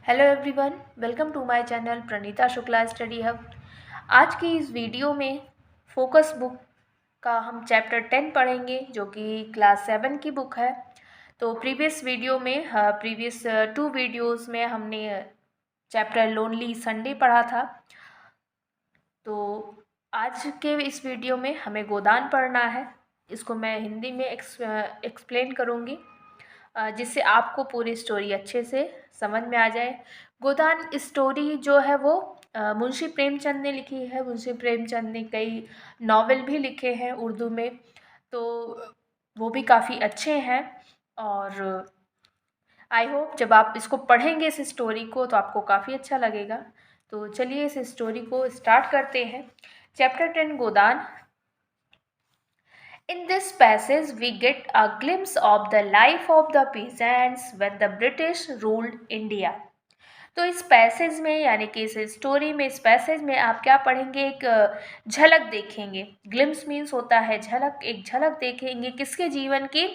Hello everyone, welcome to my channel Pranita Shukla study hub. आज की इस वीडियो में फोकस बुक का हम चैप्टर 10 पढ़ेंगे, जो कि क्लास 7 की बुक है। तो प्रीवियस वीडियो में प्रीवियस 2 वीडियोस में हमने चैप्टर लोनली संडे पढ़ा था। तो आज के इस वीडियो में हमें गोदान पढ़ना है। इसको मैं हिंदी में एक्सप्लेन करूँगी, जिससे आपको पूरी स्टोरी अच्छे से समझ में आ जाए। गोदान स्टोरी जो है वो मुंशी प्रेमचंद ने लिखी है। मुंशी प्रेमचंद ने कई नॉवेल भी लिखे हैं उर्दू में, तो वो भी काफ़ी अच्छे हैं। और आई होप जब आप इसको पढ़ेंगे इस स्टोरी को तो आपको काफ़ी अच्छा लगेगा। तो चलिए इस स्टोरी को स्टार्ट करते हैं। Chapter 10 Godan. In this passage, we get a glimpse of the life of the peasants when the British ruled India. तो इस पैसेज में, यानी कि इस स्टोरी में, इस पैसेज में आप क्या पढ़ेंगे? एक झलक देखेंगे। ग्लिम्स मीन्स होता है झलक। एक झलक देखेंगे किसके जीवन की?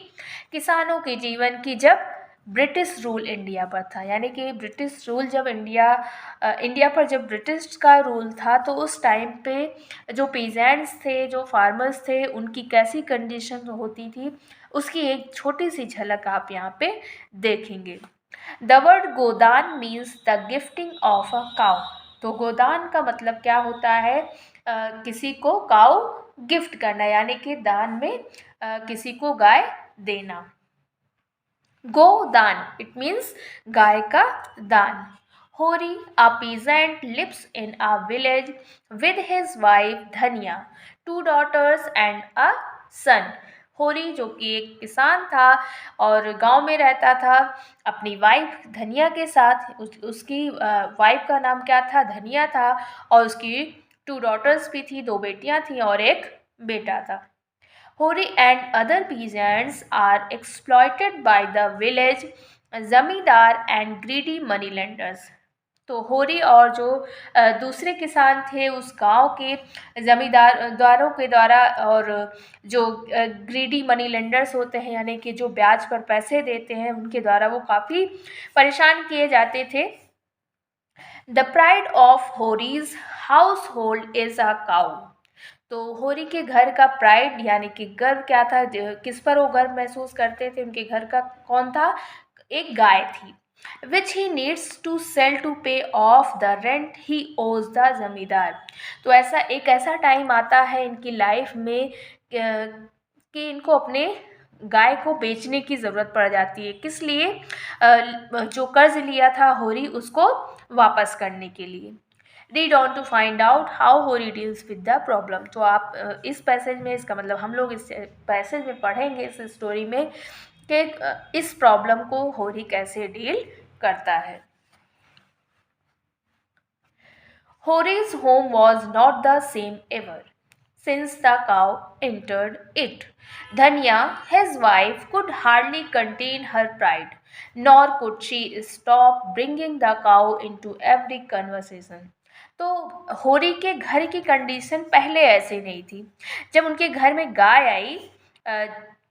किसानों के जीवन की, जब ब्रिटिश रूल इंडिया पर था। यानी कि ब्रिटिश रूल जब इंडिया पर जब ब्रिटिश का रूल था, तो उस टाइम पे जो पीजेंट्स थे, जो फार्मर्स थे, उनकी कैसी कंडीशन होती थी, उसकी एक छोटी सी झलक आप यहाँ पे देखेंगे। The word Godan means the gifting of a cow. तो गोदान का मतलब क्या होता है? किसी को काउ गिफ्ट करना, यानी कि दान में किसी को गाय देना। गोदान इट मीन्स गाय का दान। होरी a peasant lives in a village with his wife धनिया, 2 daughters and a son। होरी जो कि एक किसान था और गांव में रहता था अपनी वाइफ धनिया के साथ। उसकी वाइफ का नाम क्या था? धनिया था। और उसकी 2 daughters भी थी, 2 बेटियां थी और एक बेटा था। Hori and other peasants are exploited by the village जमींदार and greedy money lenders। तो होरी और जो दूसरे किसान थे उस गांव के जमींदारों के द्वारा, और जो ग्रीडी मनी लेंडर्स होते हैं, यानी कि जो ब्याज पर पैसे देते हैं, उनके द्वारा वो काफ़ी परेशान किए जाते थे। The pride of Hori's household is a cow. तो होरी के घर का प्राइड, यानी कि गर्व क्या था? किस पर वो गर्व महसूस करते थे? उनके घर का कौन था? एक गाय थी। Which he needs to sell to pay off the rent he owes the जमींदार। तो ऐसा टाइम आता है इनकी लाइफ में कि इनको अपने गाय को बेचने की ज़रूरत पड़ जाती है। किस लिए? जो कर्ज लिया था होरी, उसको वापस करने के लिए। Read on to find out how Hori deals with the problem. तो आप इस पैसेज में, इसका मतलब हम लोग इस पैसेज में पढ़ेंगे, इस स्टोरी में, कि इस प्रॉब्लम को होरी कैसे डील करता है। Hori's home was not the same ever since the cow entered it. Dhanya, his wife, could hardly contain her pride, nor could she stop bringing the cow into every conversation. तो होरी के घर की condition पहले ऐसे नहीं थी। जब उनके घर में गाय आई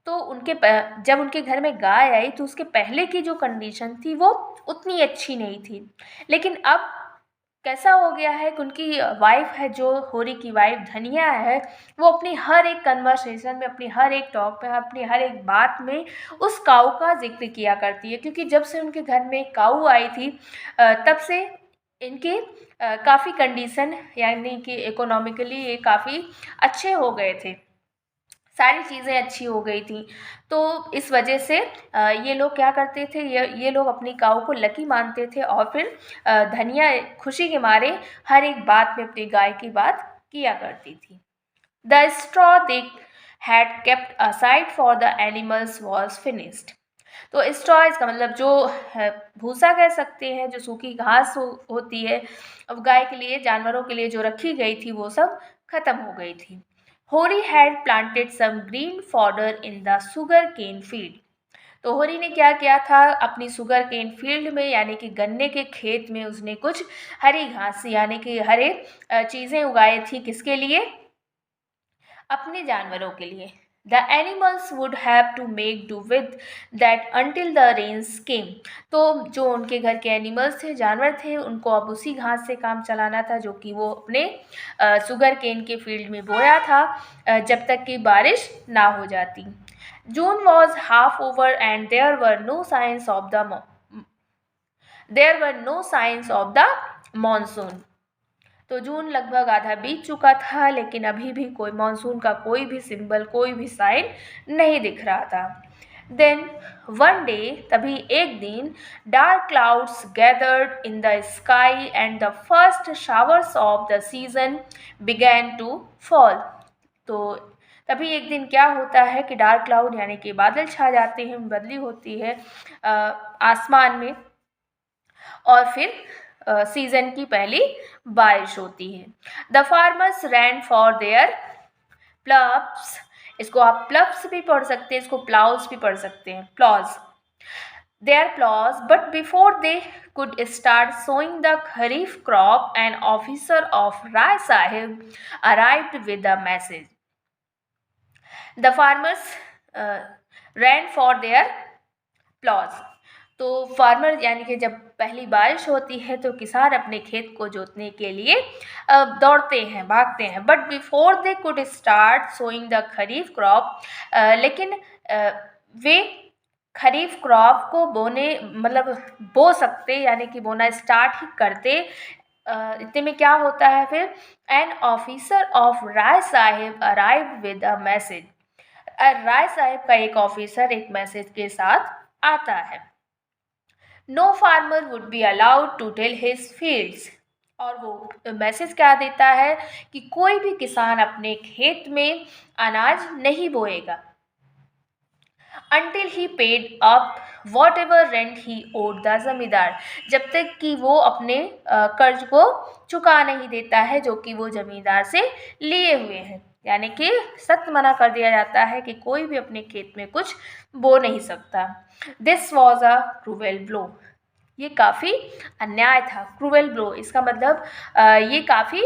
जब उनके घर में गाय आई तो उसके पहले की जो कंडीशन थी वो उतनी अच्छी नहीं थी। लेकिन अब कैसा हो गया है कि उनकी वाइफ है, जो होरी की वाइफ धनिया है, वो अपनी हर एक कन्वर्सेशन में, अपनी हर एक टॉक में, अपनी हर एक बात में उस काऊ का जिक्र किया करती है। क्योंकि जब से उनके घर में काऊ आई थी, तब से इनके काफ़ी कंडीशन, यानी कि इकोनॉमिकली ये काफ़ी अच्छे हो गए थे, सारी चीज़ें अच्छी हो गई थी। तो इस वजह से ये लोग क्या करते थे? ये लोग अपनी काऊ को लकी मानते थे, और फिर धनिया खुशी के मारे हर एक बात में अपनी गाय की बात किया करती थी। The straw they had kept aside for the animals was finished. तो स्ट्रॉ, इसका मतलब जो भूसा कह सकते हैं, जो सूखी घास होती है अब गाय के लिए, जानवरों के लिए जो रखी गई थी, वो सब खत्म हो गई थी। Hori had planted some green fodder in the sugar cane field. तो होरी ने क्या किया था? अपनी शुगर केन फील्ड में, यानी कि गन्ने के खेत में, उसने कुछ हरी घास, यानी कि हरे चीज़ें उगाई थी। किसके लिए? अपने जानवरों के लिए। The animals would have to make do with that until the rains came. तो जो उनके घर के एनिमल्स थे, जानवर थे, उनको अब उसी घास से काम चलाना था जो कि वो अपने शुगर केन के फील्ड में बोया था, जब तक कि बारिश ना हो जाती. June was half over and there were no signs of the monsoon. तो जून लगभग आधा बीत चुका था, लेकिन अभी भी कोई मानसून का कोई भी सिंबल, कोई भी साइन नहीं दिख रहा था. देन वन डे, तभी एक दिन, dark clouds gathered in the sky and the first showers of the season began to fall. तो तभी एक दिन क्या होता है कि डार्क क्लाउड यानी कि बादल छा जाते हैं, बदली होती है आसमान में, और फिर सीजन की पहली बारिश होती है. The farmers ran for their ploughs. इसको आप प्लब्स भी पढ़ सकते हैं, इसको प्लाउज भी पढ़ सकते हैं, applause. Their plows, but before they could start sowing the kharif crop, an officer of Rai Sahib arrived with a message. The farmers ran for their plows. तो फार्मर यानी कि जब पहली बारिश होती है तो किसान अपने खेत को जोतने के लिए दौड़ते हैं, भागते हैं. But before they could start sowing the kharif crop, लेकिन वे खरीफ क्रॉप को बो सकते, यानी कि बोना स्टार्ट ही करते. इतने में क्या होता है फिर, an officer of Rai Sahib arrived with a message. Rai Sahib का एक ऑफिसर एक मैसेज के साथ आता है. No farmer would be allowed to till his fields. और वो मैसेज क्या देता है कि कोई भी किसान अपने खेत में अनाज नहीं बोएगा until he paid up whatever rent he owed the जमींदार. जब तक कि वो अपने कर्ज को चुका नहीं देता है जो कि वो जमींदार से लिए हुए हैं. यानी कि सख्त मना कर दिया जाता है कि कोई भी अपने खेत में कुछ बो नहीं सकता. This was a cruel blow. ये काफ़ी अन्याय था. क्रूवेल ब्लो इसका मतलब ये काफ़ी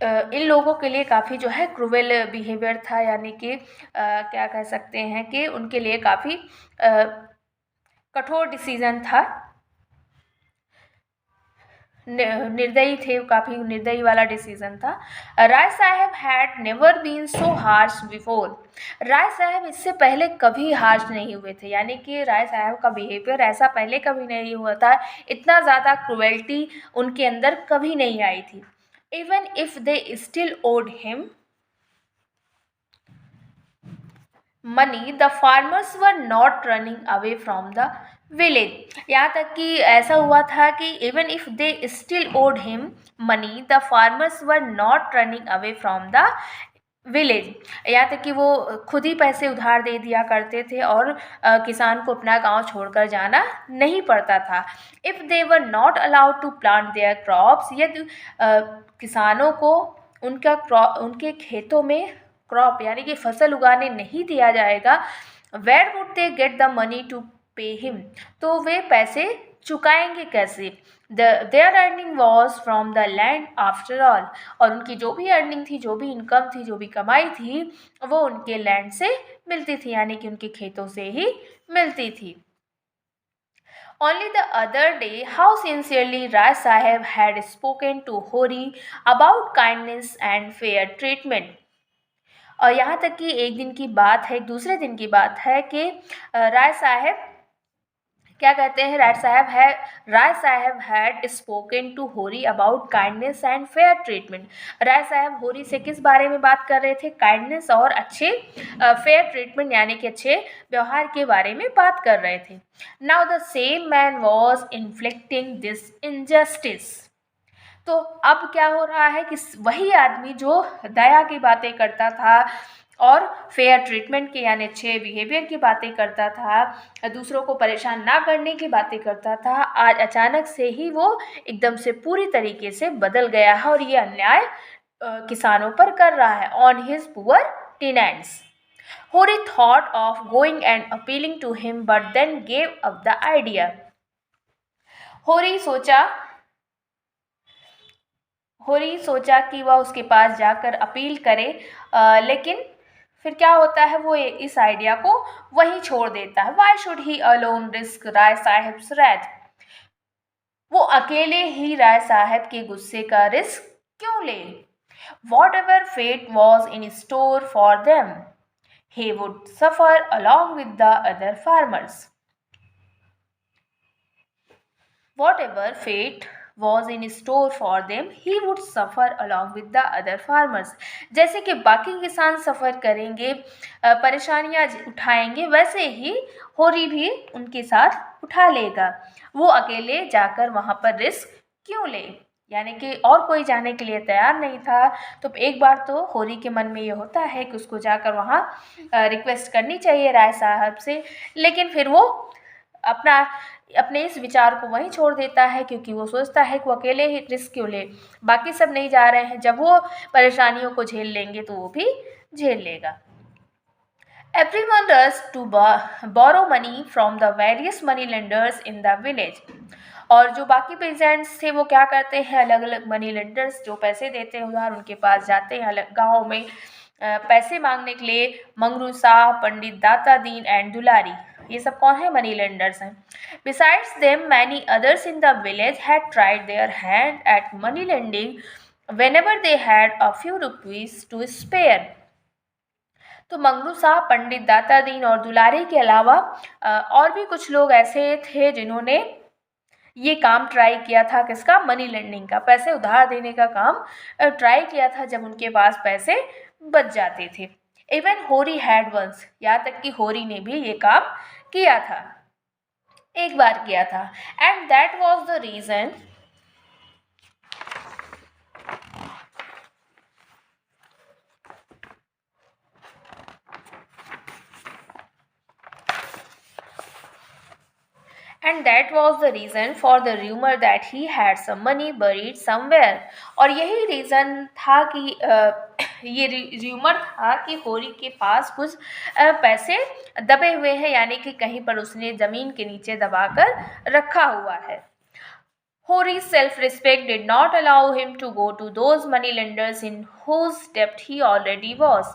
इन लोगों के लिए काफ़ी जो है क्रूवेल बिहेवियर था, यानी कि क्या कह सकते हैं कि उनके लिए काफ़ी कठोर डिसीजन था, निर्दयी थे, काफ़ी निर्दयी वाला डिसीजन था. Rai Sahab had never been so harsh before. Rai Sahab इससे पहले कभी हार्श नहीं हुए थे, यानी कि राय साहब का बिहेवियर ऐसा पहले कभी नहीं हुआ था, इतना ज़्यादा क्रूएल्टी उनके अंदर कभी नहीं आई थी. Even if they still owed him money, the farmers were not running away from the village. यहाँ तक कि ऐसा हुआ था कि even if they still owed him money, the farmers were not running away from the village. यहाँ तक कि वो खुद ही पैसे उधार दे दिया करते थे और किसान को अपना गांव छोड़कर जाना नहीं पड़ता था. If they were not allowed to plant their crops, यदि किसानों को उनके खेतों में क्रॉप यानी कि फसल उगाने नहीं दिया जाएगा, where would they get the money to pay him. तो वे पैसे चुकाएंगे कैसे. Their earning was from the land after all. और उनकी जो भी अर्निंग थी, जो भी इनकम थी, जो भी कमाई थी, वो उनके लैंड से मिलती थी, यानी कि उनके खेतों से ही मिलती थी. Only the other day, how sincerely Rai Sahib had spoken to Hori about kindness and fair treatment. और यहाँ तक कि एक दिन की बात है, एक दूसरे दिन की बात है कि राय साहब क्या कहते हैं, Rai Sahab had spoken to Hori about kindness and fair treatment. Rai Sahab Hori से किस बारे में बात कर रहे थे, काइंडनेस और अच्छे फेयर ट्रीटमेंट यानी कि अच्छे व्यवहार के बारे में बात कर रहे थे. Now the same man was inflicting this injustice. तो अब क्या हो रहा है कि वही आदमी जो दया की बातें करता था और फेयर ट्रीटमेंट की यानी अच्छे बिहेवियर की बातें करता था, दूसरों को परेशान ना करने की बातें करता था, आज अचानक से ही वो एकदम से पूरी तरीके से बदल गया है और ये अन्याय किसानों पर कर रहा है. On his poor tenants. Hori thought of going and appealing to him but then gave up the idea. Hori सोचा कि वह उसके पास जाकर अपील करे, लेकिन फिर क्या होता है, वो इस आइडिया को वहीं छोड़ देता है। Why should he alone risk Rai Sahib's wrath, वो अकेले ही राय साहब के गुस्से का रिस्क क्यों ले। Whatever fate was in store for them he would suffer along with the other farmers. Whatever fate was in store for them, he would suffer along with the other farmers. जैसे कि बाकी किसान सफ़र करेंगे, परेशानियां उठाएंगे, वैसे ही होरी भी उनके साथ उठा लेगा। वो अकेले जाकर वहाँ पर रिस्क क्यों ले, यानी कि और कोई जाने के लिए तैयार नहीं था। तो एक बार तो होरी के मन में ये होता है कि उसको जाकर वहाँ रिक्वेस्ट करनी चाहिए राय साहब से, लेकिन फिर वो अपना अपने इस विचार को वहीं छोड़ देता है, क्योंकि वो सोचता है कि वो अकेले ही रिस्क क्यों ले, बाकी सब नहीं जा रहे हैं, जब वो परेशानियों को झेल लेंगे तो वो भी झेल लेगा। Everyone rushed to borrow money from the various money lenders in the village. और जो बाकी पेजेंट्स थे वो क्या करते हैं, अलग अलग मनी लेंडर्स जो पैसे देते हैं उधार, उनके पास जाते हैं अलग गाँव में पैसे मांगने के लिए। मंगरू शाह, पंडित दाता दीन एंड दुलारी, ये सब कौन है, मनी लेंडर्स हैं। Besides them many others in the village had tried their hand at money lending whenever they had a few rupees to spare. तो मंगरू शाह, पंडित दाता दीन और दुलारी के अलावा और भी कुछ लोग ऐसे थे जिन्होंने ये काम ट्राई किया था, किसका, मनी लेंडिंग का, पैसे उधार देने का काम ट्राई किया था जब उनके पास पैसे बच जाते थे। इवन होरी हैड वंस, यहाँ तक कि होरी ने भी ये काम किया था, एक बार किया था। And that was the reason for the rumor that he had some money buried somewhere। और यही रीज़न था कि ये र्यूमर था कि होरी के पास कुछ पैसे दबे हुए हैं, यानी कि कहीं पर उसने ज़मीन के नीचे दबाकर रखा हुआ है। Hori's self-respect did not allow him to go to those money lenders in whose debt he already was।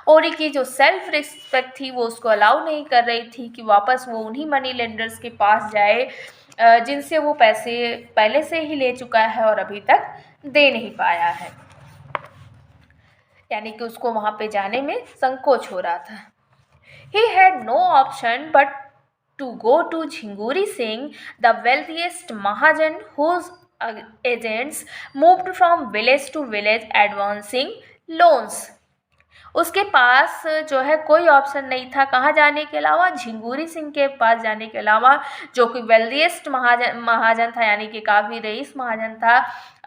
होरी की जो सेल्फ रिस्पेक्ट थी वो उसको अलाउ नहीं कर रही थी कि वापस वो उन्हीं मनी लेंडर्स के पास जाए जिनसे वो पैसे पहले से ही ले चुका है और अभी तक दे नहीं पाया है, यानी कि उसको वहाँ पे जाने में संकोच हो रहा था। He had no option but to go to Jhinguri Singh, the wealthiest Mahajan whose agents moved from village to village advancing loans। उसके पास जो है कोई ऑप्शन नहीं था कहाँ जाने के अलावा, झिंगूरी सिंह के पास जाने के अलावा, जो कि वेल्दिएस्ट महाजन था, यानी कि काफ़ी रईस महाजन था,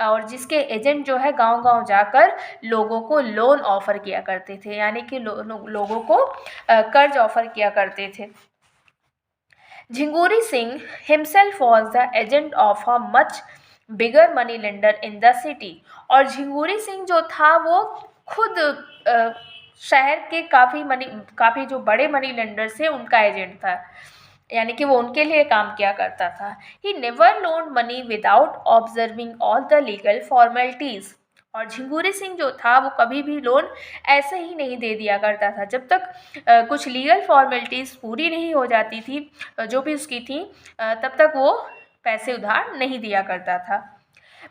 और जिसके एजेंट जो है गांव-गांव जाकर लोगों को लोन ऑफ़र किया करते थे, यानी कि लोगों को कर्ज ऑफ़र किया करते थे। Jhinguri Singh himself was the agent of a much bigger money lender in the city. और झिंगूरी सिंह जो था वो खुद शहर के काफ़ी जो बड़े मनी लेंडर थे उनका एजेंट था, यानी कि वो उनके लिए काम किया करता था। He never लोन्ड money without observing all the legal formalities. और झिंगूरी सिंह जो था वो कभी भी लोन ऐसे ही नहीं दे दिया करता था, जब तक कुछ लीगल फॉर्मेलिटीज़ पूरी नहीं हो जाती थी जो भी उसकी थी, तब तक वो पैसे उधार नहीं दिया करता था।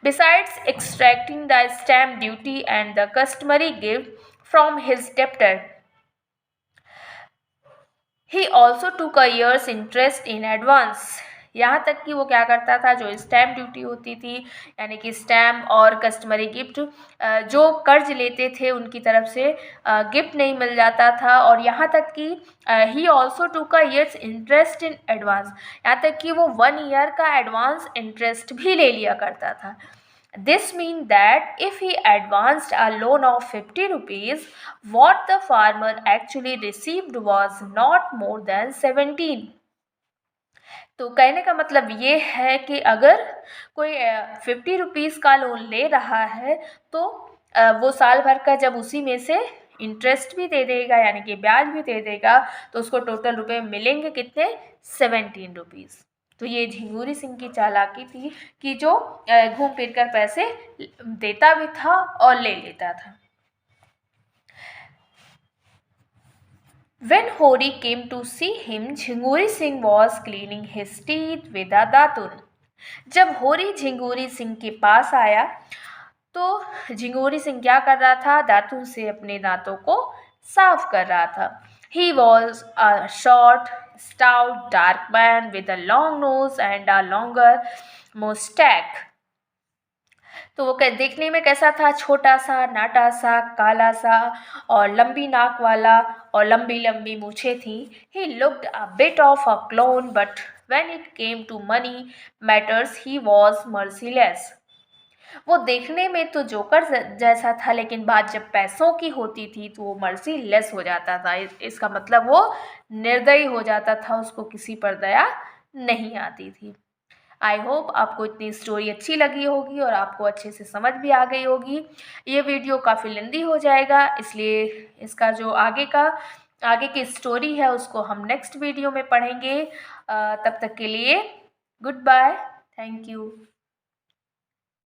Besides extracting the stamp duty and the customary gift from his debtor, he also took a year's interest in advance। यहाँ तक कि वो क्या करता था, जो स्टैम्प ड्यूटी होती थी, यानी कि स्टैम्प और कस्टमरी गिफ्ट, जो कर्ज लेते थे उनकी तरफ से गिफ्ट नहीं मिल जाता था। और यहाँ तक कि he also took a years interest in advance, यहाँ तक कि वो 1 ईयर का एडवांस इंटरेस्ट भी ले लिया करता था। This means that if he advanced a loan of 50 rupees, what the farmer actually received was not more than 17। तो कहने का मतलब ये है कि अगर कोई 50 रुपीज़ का लोन ले रहा है तो वो साल भर का जब उसी में से इंटरेस्ट भी दे देगा, यानी कि ब्याज भी दे देगा, तो उसको टोटल रुपए मिलेंगे कितने, 17 रुपीज़। तो ये झिंगूरी सिंह की चालाकी थी कि जो घूम फिर कर पैसे देता भी था और ले लेता था। When Hori came to see him, Jhinguri Singh was cleaning his teeth with a दातुन. जब होरी झिंगूरी सिंह के पास आया तो झिंगूरी सिंह क्या कर रहा था, दातुन से अपने दांतों को साफ कर रहा था. He was a short, stout, dark man with a long nose and a longer mustache. तो वो देखने में कैसा था, छोटा सा, नाटा सा, काला सा और लंबी नाक वाला और लंबी लंबी मूछें थी. He looked a bit of a clown, but when it came to money matters he was merciless. वो देखने में तो जोकर जैसा था, लेकिन बात जब पैसों की होती थी तो वो मर्सी लेस हो जाता था. इसका मतलब वो निर्दयी हो जाता था, उसको किसी पर दया नहीं आती थी. आई होप आपको इतनी स्टोरी अच्छी लगी होगी और आपको अच्छे से समझ भी आ गई होगी. ये वीडियो काफ़ी लेंदी हो जाएगा, इसलिए इसका जो आगे की स्टोरी है उसको हम नेक्स्ट वीडियो में पढ़ेंगे. तब तक के लिए गुड बाय. Thank you.